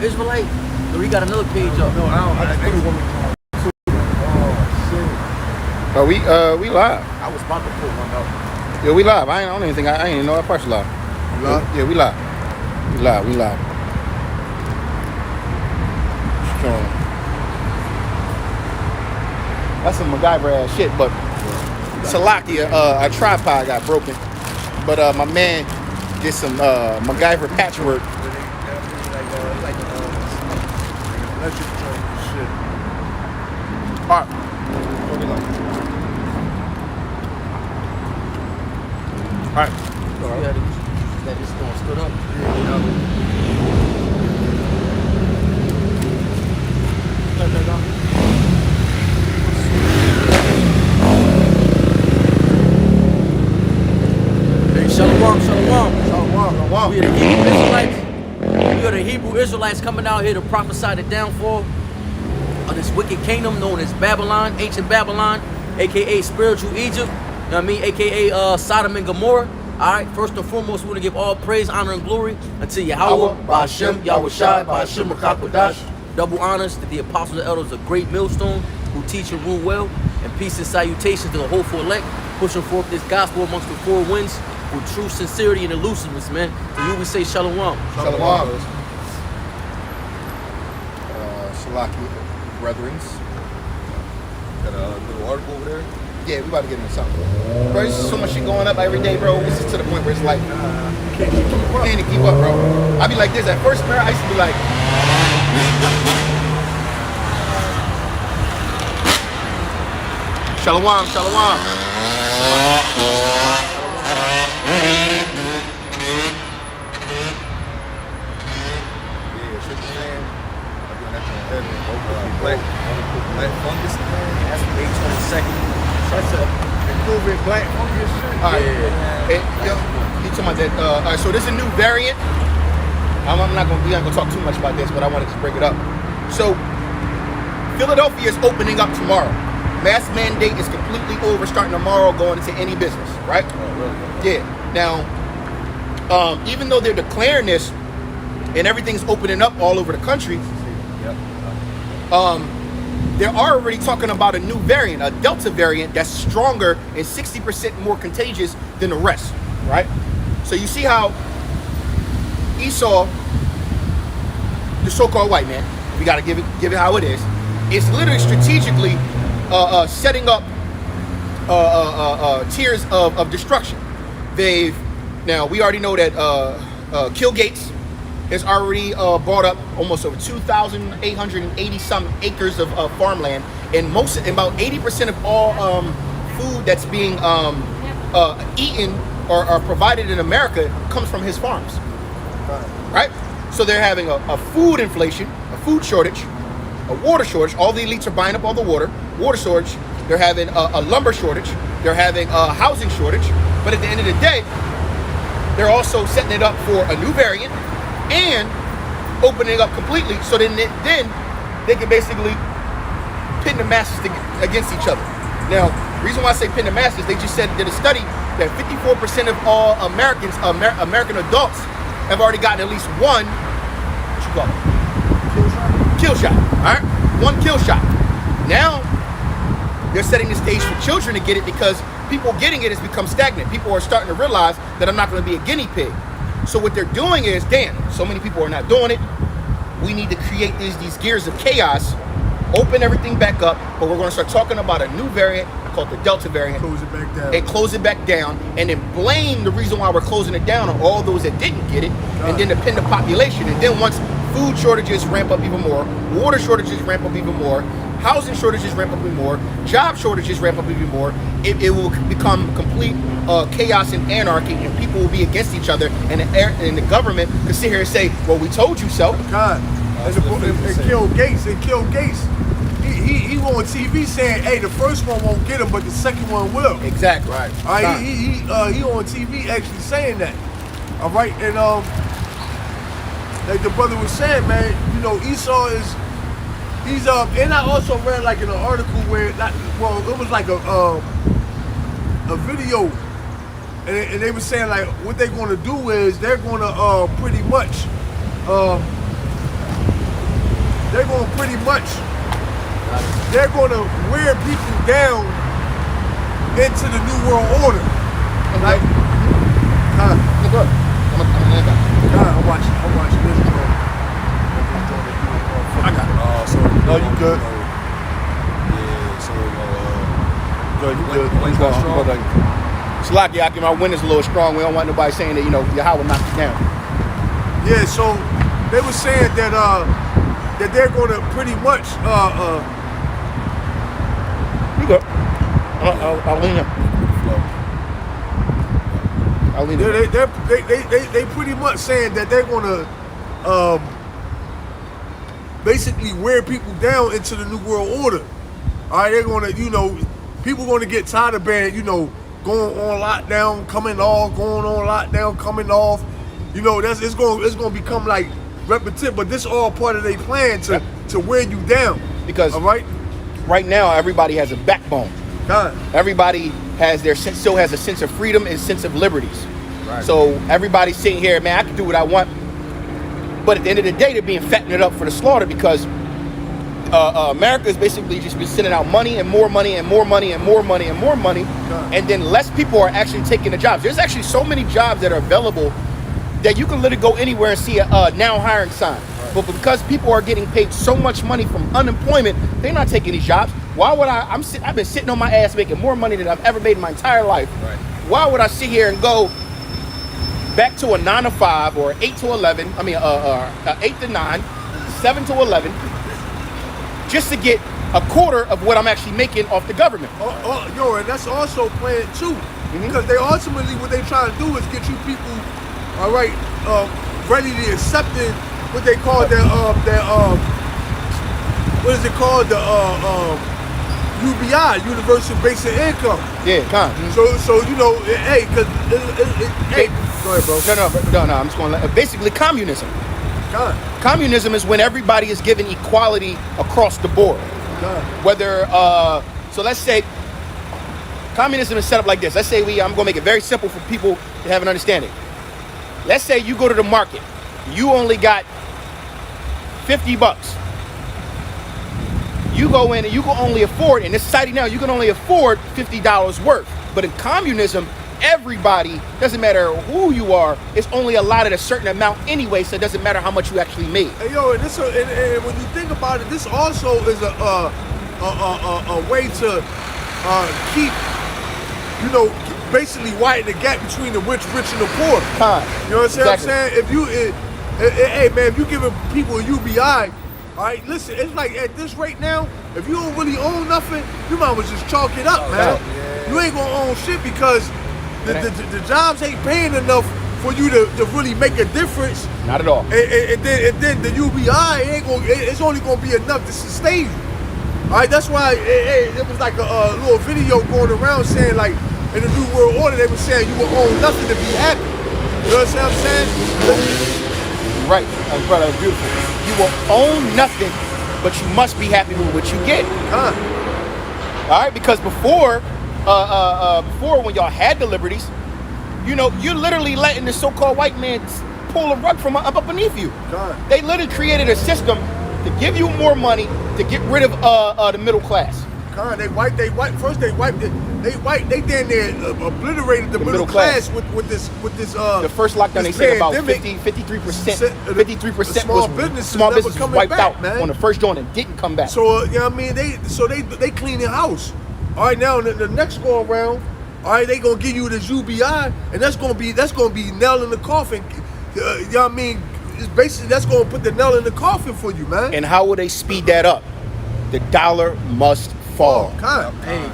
Israelite? Or he got another page up? No, I don't. I just put a woman. Oh, we live. I was about to put one up. Yeah, we live. I don't even think I ain't know that part's live. You live? Yeah, we live. We live. Strong. That's some MacGyver ass shit, but Salakia, our tripod got broken. But my man did some MacGyver patchwork. Electric shit. All right. All right. That just going stood up. Shalom. We are the Hebrew Israelites. We are the Hebrew Israelites coming out here to prophesy the downfall of this wicked kingdom known as Babylon, ancient Babylon, aka spiritual Egypt. You know what I mean? AKA Sodom and Gomorrah. Alright, first and foremost, we want to give all praise, honor, and glory unto Yahweh, Ba'ashem, Yahushai, Ba'ashem, Rakakwadash. Double honors to the apostles and elders of great millstone who teach and rule well, and peace and salutations to the hopeful elect, pushing forth this gospel amongst the four winds with true sincerity and elusiveness, man. To you we say shalom. Shalom. Salakia, brethrens. Got a little article over there. Yeah, we about to get into something. Bro, there's so much shit going up every day, bro. This is to the point where it's like, can't keep up, bro. I be like this. At first, man, I used to be like, Shalom. Yeah, shit the same. Black fungus, man. That's May 22nd. That's a improving black fungus shit. all right. Hey, yo, you talking about that? All right, so this is a new variant. We not gonna talk too much about this, but I wanted to bring it up. So, Philadelphia is opening up tomorrow. Mask mandate is completely over, starting tomorrow, going into any business, right? Oh, really? Yeah. Now, even though they're declaring this and everything's opening up all over the country, they're already talking about a new variant, a Delta variant that's stronger and 60% more contagious than the rest, right? So you see how Esau, the so-called white man, we got to give it how it is. It's literally strategically setting up tiers of destruction. Now we already know that Kill Gates has already bought up almost over 2,880 some acres of farmland, and about 80% of all food that's being eaten or provided in America comes from his farms, right? So they're having a food inflation, a food shortage, a water shortage. All the elites are buying up all the water shortage. They're having a lumber shortage. They're having a housing shortage. But at the end of the day, they're also setting it up for a new variant and opening it up completely, so then they can basically pin the masses against each other. Now, the reason why I say pin the masses, they just did a study that 54% of all American adults have already gotten at least one, what you call it? Kill shot. All right, one kill shot. Now they're setting the stage for children to get it, because people getting it has become stagnant. People are starting to realize that I'm not going to be a guinea pig. So what they're doing is, damn, so many people are not doing it. We need to create these gears of chaos, open everything back up, but we're going to start talking about a new variant called the Delta variant. Close it back down. And close it back down, and then blame the reason why we're closing it down on all those that didn't get it, and then depend the population. And then once food shortages ramp up even more, water shortages ramp up even more, housing shortages ramp up even more, job shortages ramp up even more, it will become complete chaos and anarchy, and people will be against each other, and the government can sit here and say, well, we told you so. God. And Kill Gates. He on TV saying, hey, the first one won't get him, but the second one will. Exactly. Right. All right, he on TV actually saying that. All right, and like the brother was saying, man, you know, Esau is, and I also read like in an article where, it was like a video, and they were saying like what they're going to do is they're going to pretty much pretty much they're gonna wear people down into the new world order. Like, Good. I'm watching this, bro. I got it. Oh, so No, you good. Yeah, so Good, you good. Wayne's got strong. Salaki, Aki, my wind is a little strong. We don't want nobody saying that, Yahweh knocked you down. Yeah, so they were saying that that they're gonna pretty much You go. I'll lean him. I'll lean him. they pretty much saying that they're gonna basically wear people down into the new world order. All right, they're gonna, people gonna get tired of being, going on lockdown, coming off, going on lockdown, coming off. It's gonna become like repetitive, but this all part of their plan to wear you down. Because all right, right now everybody has a backbone. God. Everybody still has a sense of freedom and sense of liberties. Right. So everybody's sitting here, man, I can do what I want. But at the end of the day, they're being fattened up for the slaughter because America has basically just been sending out money and more money and more money and more money and more money. And then less people are actually taking the jobs. There's actually so many jobs that are available that you can literally go anywhere and see a now hiring sign. Right. But because people are getting paid so much money from unemployment, they're not taking these jobs. Why would I've been sitting on my ass making more money than I've ever made in my entire life. Right. Why would I sit here and go back to a 9 to 5 or 8 to 11, 8 to 9, 7 to 11, just to get a quarter of what I'm actually making off the government? And that's also planned too. Because they ultimately, what they trying to do is get you people, all right, ready to accepting what they call their what is it called? The UBI, Universal Basic Income. Yeah, con. So hey, because hey, go ahead, bro. No. I'm just going to basically communism. Con. Communism is when everybody is given equality across the board. Whether so let's say communism is set up like this. Let's say I'm going to make it very simple for people to have an understanding. Let's say you go to the market, you only got $50. You go in and you can only afford, in this society now, you can only afford $50 worth. But in communism, everybody, doesn't matter who you are, it's only allotted a certain amount anyway, so it doesn't matter how much you actually made. Hey, and when you think about it, this also is a way to keep, basically widen the gap between the rich and the poor. You know what I'm saying? If you, hey man, if you giving people a UBI, all right, listen, it's like at this rate now, if you don't really own nothing, you might as well just chalk it up, man. Yeah. You ain't gonna own shit because the jobs ain't paying enough for you to really make a difference. Not at all. And then the UBI it's only gonna be enough to sustain you. All right, that's why it was like a little video going around saying like in the New World Order they were saying you will own nothing to be happy. You know what I'm saying? Right, brother, that was beautiful. You will own nothing, but you must be happy with what you get. All right, because before when y'all had the liberties, you're literally letting the so-called white man pull a rug from up beneath you. They literally created a system to give you more money to get rid of the middle class. They damn near obliterated the middle class with this the first lockdown they said about 53% small businesses wiped back, out man. on the first joint and didn't come back. So they clean their house. All right, now the next go around, all right, they gonna give you this UBI, and that's gonna be nail in the coffin. It's basically that's gonna put the nail in the coffin for you, man. And how will they speed that up? The dollar must fall.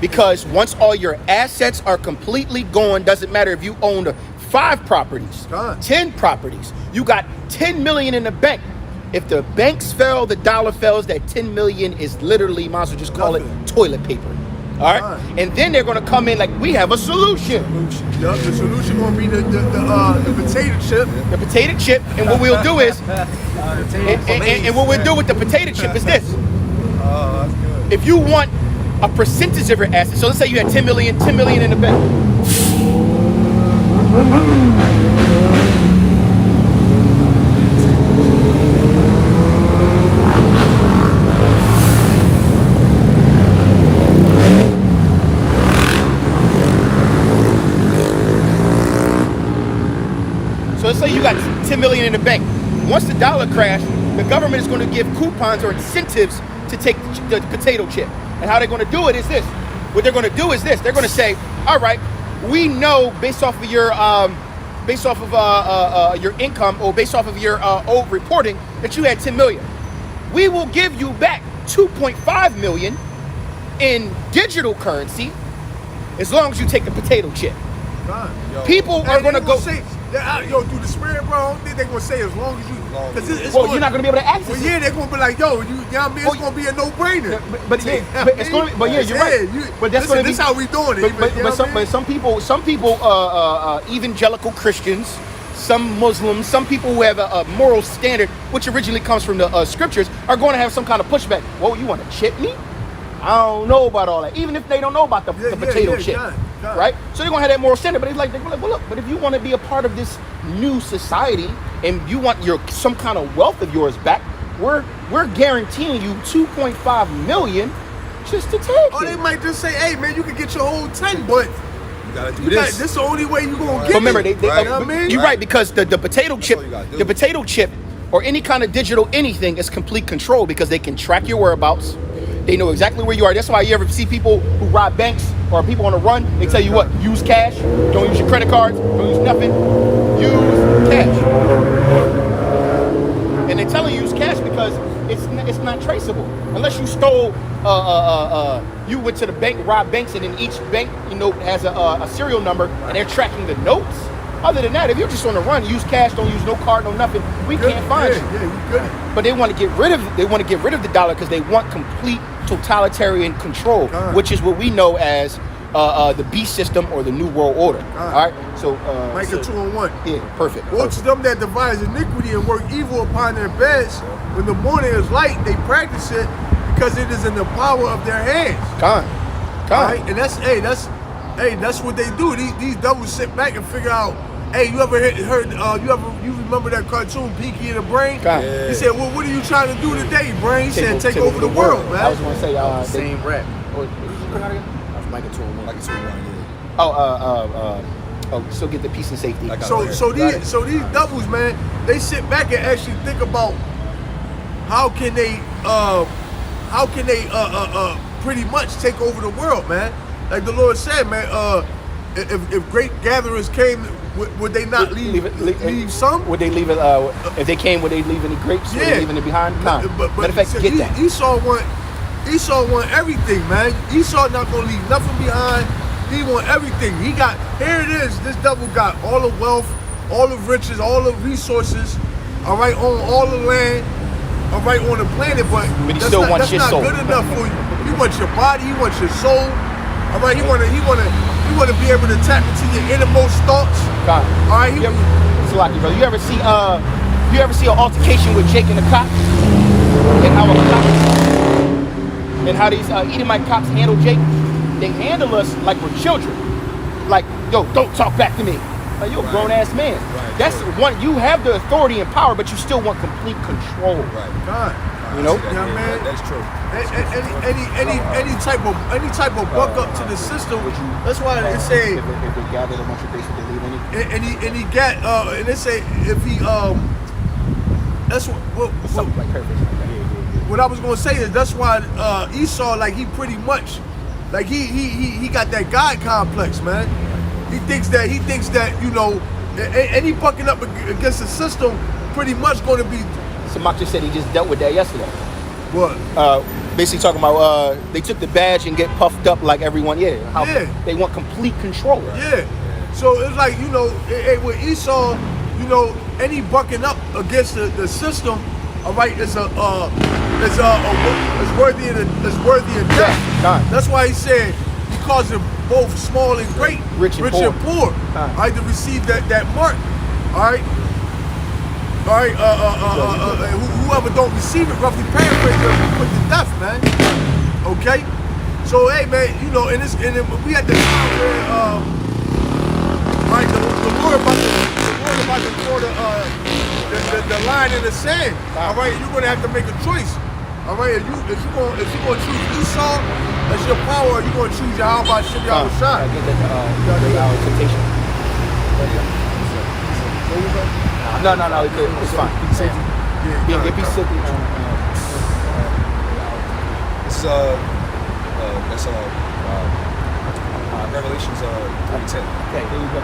Because once all your assets are completely gone, doesn't matter if you owned 5 properties, 10 properties, you got 10 million in the bank. If the banks fail, the dollar fails, that 10 million is literally, might as well just call it toilet paper. All right? And then they're going to come in like, we have a solution. The solution going to be the potato chip. The potato chip. And what we'll do is, and what we'll do with the potato chip is this. That's good. If you want a percentage of your assets, so let's say you had 10 million in the bank. 10 million in the bank. Once the dollar crashed, the government is going to give coupons or incentives to take the potato chip. And how they're going to do it is this. What they're going to do is this. They're going to say, all right, we know based off of your income or based off of your old reporting that you had 10 million. We will give you back 2.5 million in digital currency as long as you take the potato chip. Yo, People are going to go. Say, yo, through the spirit, bro, I don't think they're going to say as long as you. Because it's Well, you're not going to be able to access Well, it. yeah, they're going to be like, yo, you know what I mean? It's going to be a no-brainer. But it's going to be, but yeah, you're right. But that's going to be. This how we doing it. But some people, evangelical Christians, some Muslims, some people who have a moral standard, which originally comes from the scriptures, are going to have some kind of pushback. Whoa, you want to chip me? I don't know about all that. Even if they don't know about the potato chip, right? So they're gonna have that moral standard. But they're like, well, look. But if you want to be a part of this new society and you want some kind of wealth of yours back, we're guaranteeing you 2.5 million just to take Oh, it. they might just say, hey, man, you can get your whole 10, but You gotta do this this. is the only way you gonna get But remember, it. they You know what I mean? you're right, because the potato That's chip, all you gotta do. the potato chip, or any kind of digital anything is complete control because they can track your whereabouts. They know exactly where you are. That's why you ever see people who rob banks or people on the run. They tell you what: use cash. Don't use your credit cards. Don't use nothing. Use cash. And they're telling you use cash because it's not traceable unless you stole. You went to the bank, robbed banks, and then each bank, has a serial number, and they're tracking the notes. Other than that, if you're just on the run, use cash, don't use no card, no nothing. We can't find you. Yeah, you good. But they want to get rid of the dollar because they want complete totalitarian control, which is what we know as the beast system or the New World Order. All right, so Micah 2:1. yeah, perfect. Woe to them that devise iniquity and work evil upon their beds. When the morning is light, they practice it because it is in the power of their hands. Con. Right? And that's what they do. These devils sit back and figure out. Hey, you ever heard? You remember that cartoon Pinky and the Brain? Yeah. He said, "Well, what are you trying to do today, Brain?" He said, "Take over the world, man." I was going to say Same rap. That's Micah 2:1. Like it's one, Still get the peace and safety. Like So these devils, man, they sit back and actually think about how can they pretty much take over the world, man. Like the Lord said, man, if great gatherers came, would they not leave some? Would they leave it? If they came, would they leave any grapes? Would Yeah. they leave any behind? Nah. But Matter of fact, get that. Esau want everything, man. Esau not gonna leave nothing behind. He want everything. Here it is. This devil got all the wealth, all the riches, all the resources. All right, on all the land. All right, on the planet, but he still wants your soul. That's not good enough for you. He wants your body. He wants your soul. All right, he wanna be able to tap into your innermost thoughts. God. All right, It's lucky, bro. You ever see an altercation with Jake and the cops? And how these Edomite cops handle Jake? They handle us like we're children. Like, yo, don't talk back to me. Like, you're a grown ass man. Right. That's one. You have the authority and power, but you still want complete control. Right. God. You know? Yeah, man. That's true. Any type of buck up to the system. That's why they say. If they gathered a bunch of base, would they leave any? And he got and they say if he that's Something like perfect. what I was gonna say is that's why Esau, like, he pretty much like he got that God complex, man. He thinks that any bucking up against the system pretty much gonna be Samak just said he just dealt with that yesterday. what? Basically talking about they took the badge and get puffed up like everyone. Yeah. How Yeah. They want complete control. Yeah. So it's like, with Esau, any bucking up against the system, all right, is worthy of death. God. That's why he said he calls them both small and great, Rich and poor. all right, to receive that mark. All right. Whoever don't receive it, roughly paraphrase, will be put to death, man. Okay. So hey, man, and we had the time where right, the Lord about to draw the line in the sand. All right, you're gonna have to make a choice. All right, if you're gonna choose Esau as your power, or you gonna choose Yahweh Shem Yahushua. I get that temptation. No, it's good. It's fine. Yeah, get peace safety. This is that's Revelations 3:10. Okay, there you go.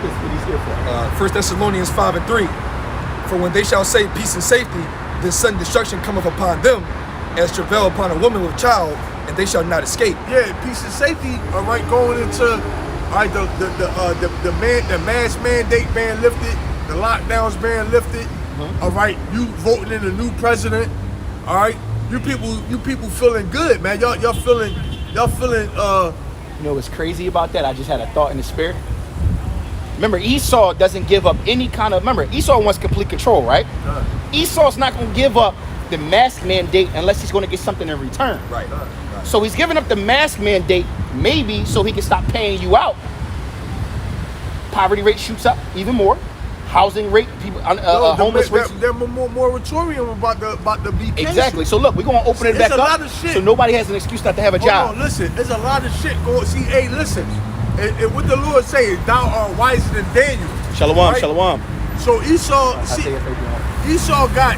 That's what he's here for. 1 Thessalonians 5:3. For when they shall say peace and safety, then sudden destruction cometh upon them, as travail upon a woman with child, and they shall not escape. Yeah, peace and safety. All right, going into all right the mask mandate being lifted, the lockdowns being lifted. All right, you voting in a new president. All right, you people feeling good, man. Y'all feeling. You know what's crazy about that? I just had a thought in the spirit. Remember, Esau doesn't give up any kind of. Remember, Esau wants complete control, right? Esau's not going to give up the mask mandate unless he's going to get something in return. Right. So he's giving up the mask mandate maybe so he can stop paying you out. Poverty rate shoots up even more. Housing rate, people, homeless rates. They're moratorium about the BK. Exactly. So look, we're gonna open it back It's a up, lot of shit. so nobody has an excuse not to have a job. Hold on, listen. There's a lot of shit going. See, hey, listen. And what the Lord say, thou art wiser than Daniel. Shalom, right? shalom. So Esau, see, Esau got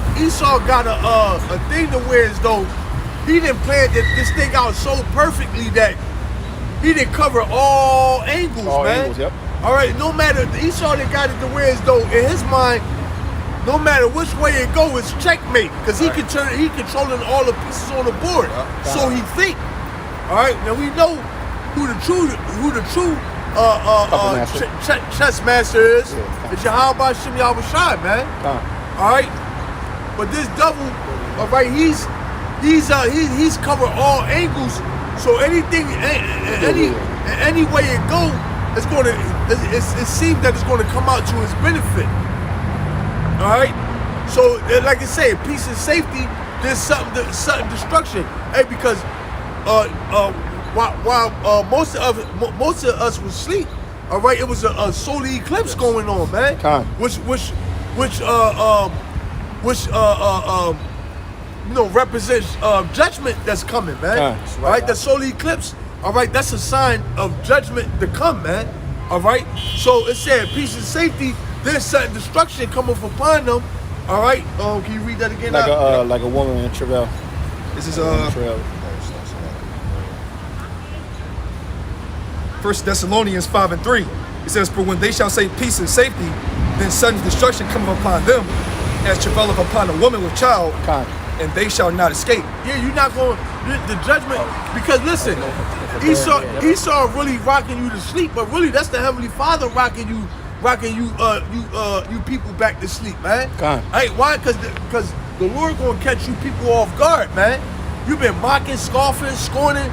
a thing to where as though he didn't plan this thing out so perfectly that he didn't cover all angles, All man. angles, yep. All right, no matter Esau, they got it to where as though in his mind, no matter which way it go, it's checkmate because he controlling all the pieces on the board. So he think. All right, now we know who the true chess master is. It's Yahweh Shem Yahushai, man. All right, but this devil, all right, he's covered all angles. So anything, any way it go, it's going to. It seems that it's going to come out to his benefit. All right. So, like I say, peace and safety. There's sudden destruction. Hey, because while most of us was asleep, all right, it was a solar eclipse going on, man. Which represents judgment that's coming, man. All right, the solar eclipse. All right, that's a sign of judgment to come, man. All right, so it said peace and safety. There's sudden destruction coming upon them. All right, can you read that again? Like a woman in travail. This is Travail. 1 Thessalonians 5:3. It says, for when they shall say peace and safety, then sudden destruction cometh upon them, as travail upon a woman with child, and they shall not escape. Yeah, you're not going the judgment because listen, Esau really rocking you to sleep, but really that's the Heavenly Father rocking you people back to sleep, man. Hey, why? Because the Lord gonna catch you people off guard, man. You've been mocking, scoffing, scorning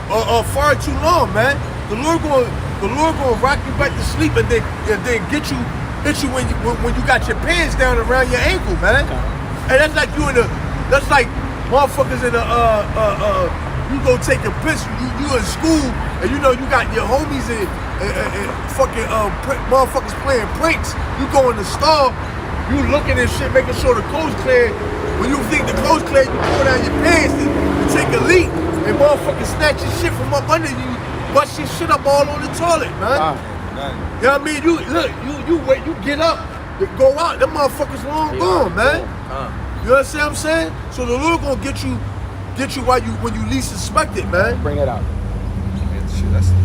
far too long, man. The Lord gonna rock you back to sleep and then hit you when you got your pants down around your ankle, man. And that's like that's like motherfuckers in you go take a piss, you in school, and you know you got your homies and fucking motherfuckers playing pranks. You go in the store, you looking at shit, making sure the clothes clear. When you think the clothes clear, you pull down your pants and take a leak, and motherfuckers snatch your shit from up under you, bust your shit up all on the toilet, man. You know what I mean? You wait, you get up, you go out, them motherfuckers long gone, man. You understand what I'm saying? So the Lord gonna get you when you least suspect it, man. Bring it out.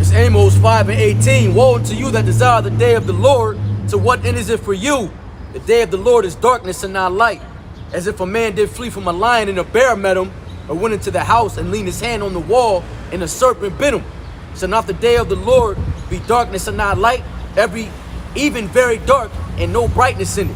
It's Amos 5:18. Woe unto you that desire the day of the Lord. To what end is it for you? The day of the Lord is darkness and not light. As if a man did flee from a lion and a bear met him, or went into the house and leaned his hand on the wall and a serpent bit him. Shall not the day of the Lord be darkness and not light? Even very dark and no brightness in it.